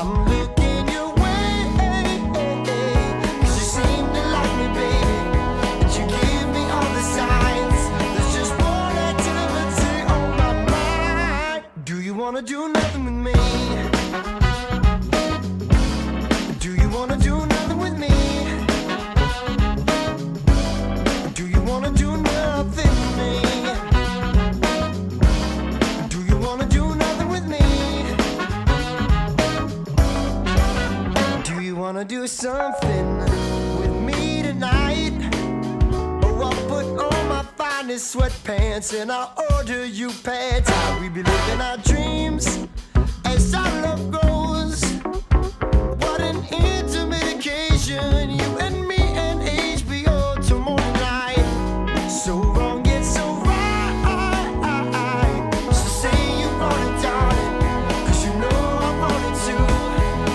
I'm looking your way, 'cause you seem to like me, baby, but you give me all the signs. There's just one activity on my mind. Do you wanna do nothing with me? Do you wanna do nothing with me? Do you wanna do nothing with me? Do you wanna do nothing with me? Do you wanna do something with me tonight? Or I'll put on my finest sweatpants and I'll order you pants. We be living our dreams as our love grows. What an intimate occasion, you and me and HBO till morning light. So wrong yet so right. So say you want it, darling, 'cause you know I want it too.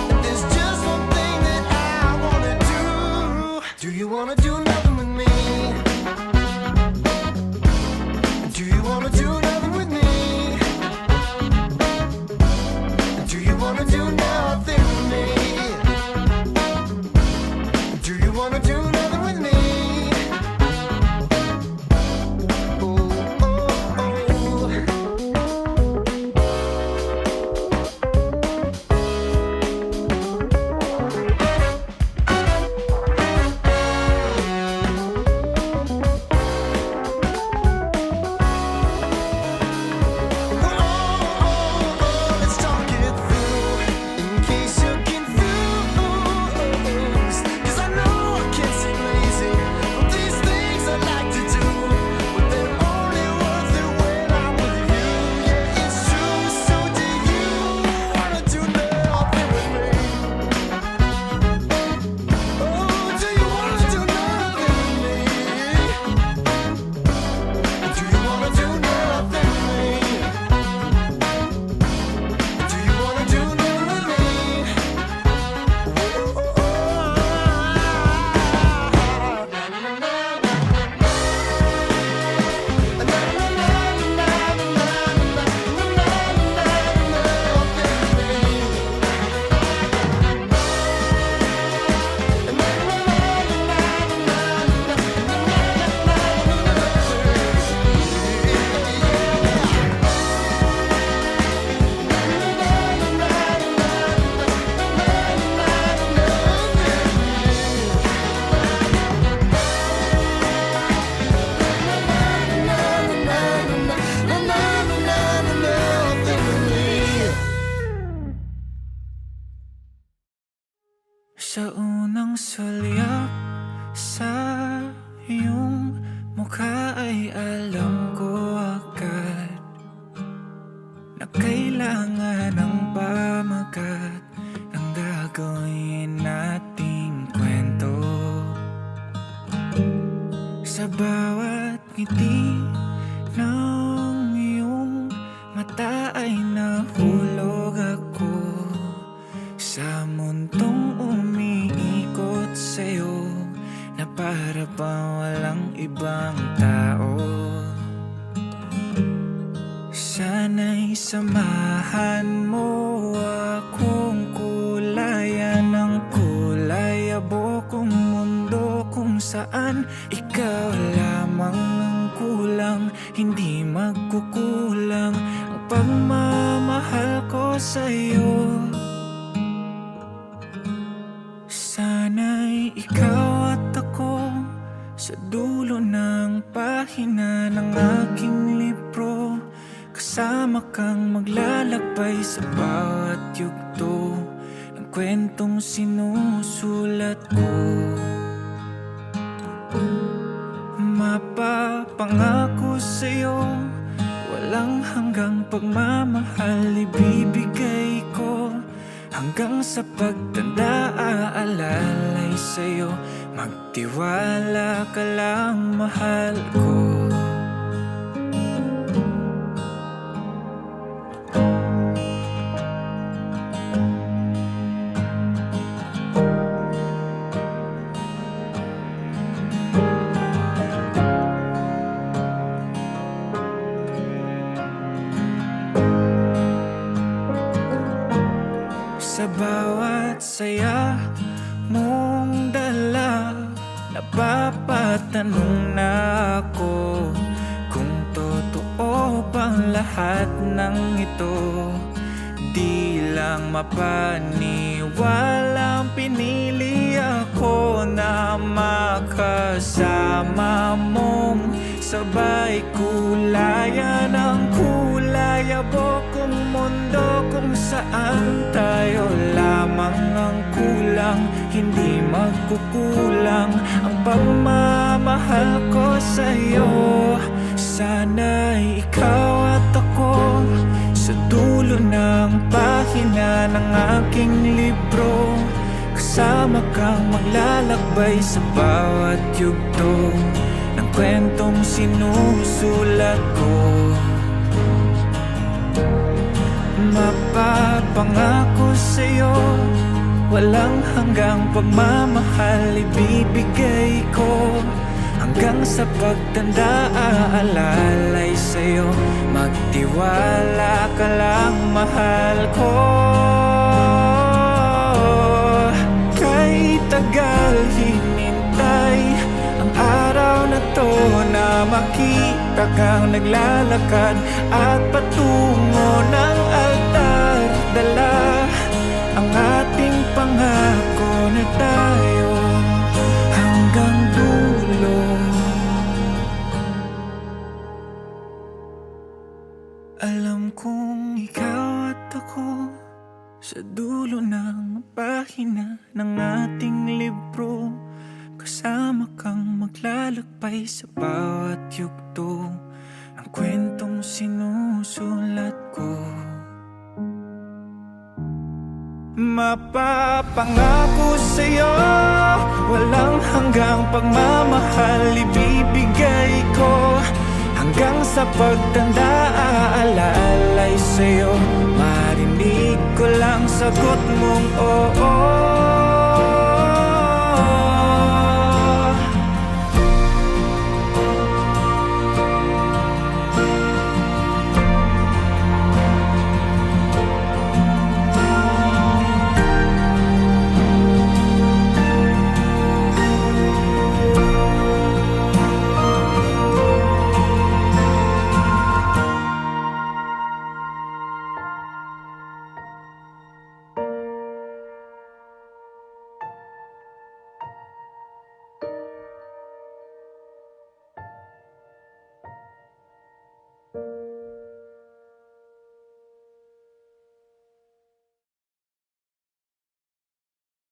And there's just one thing that I wanna do. Do you wanna do nothing with me? Do you wanna do nothing with me? Do you wanna do nothing with me? Do you wanna do nothing with me? Oh, oh, oh. Let's talk it through, in case you're confused. 'Cause I know I can't seem lazy from these things I like to do, but they're only worth it when I'm with you. Yeah, it's true. So do you wanna do nothing with me? Oh, do you wanna do nothing with me? Do you wanna do nothing with me? Do you wanna do nothing with me? Sa unang sulyap sa iyong mukha ay alam ko agad na kailangan ng pamagat ng gagawin nating kwento. Sa bawat ngiti ng iyong mata ay nahulog ako sa mundong umiikot sa'yo na para ba walang ibang tao. Sana'y samahan mo akong kulayan ng kulay abokong mundo kung saan ikaw lamang ang kulang, hindi magkukulang ang pagmamahal ko sa'yo. Sana'y ikaw at ako sa dulo ng pahina ng aking libro, kasama kang maglalakbay sa bawat yugto ng kwentong sinusulat ko. Mapapangako sa'yo, walang hanggang pagmamahal ibibigay ko. Hanggang sa pagtanda aalalay sa'yo, magtiwala ka lang, mahal ko. Sa Sa bawat saya mong dala, napapatanong na ako kung totoo bang lahat ng ito. Di lang mapaniwalang pinili ako na makasama mong sabay kulayan ang kulay abokong mundo kung saan tayo lamang ang kulang. Hindi magkukulang ang pagmamahal ko sa'yo. Sana'y ikaw at ako sa dulo ng pahina ng aking libro, kasama kang maglalakbay sa bawat yugto ng kwentong sinusulat ko. Mapapangako sa'yo, walang hanggang pagmamahal ibibigay ko. Hanggang sa pagtanda aalalay sa'yo, magtiwala ka lang, mahal ko. Kahit tagal hinintay ang araw na to na makita kang naglalakad at patungo ng altar, dala ang ating pangako na tayo hanggang dulo. Alam kong ikaw at ako sa dulo ng pahina ng ating libro, kasama kang maglalakbay sa bawat yugto ng kwentong sinusulat ko. Mapapangako sa'yo, walang hanggang pagmamahal ibibigay ko. Hanggang sa pagtanda aalalay sa'yo, marinig ko lang sagot mong oo.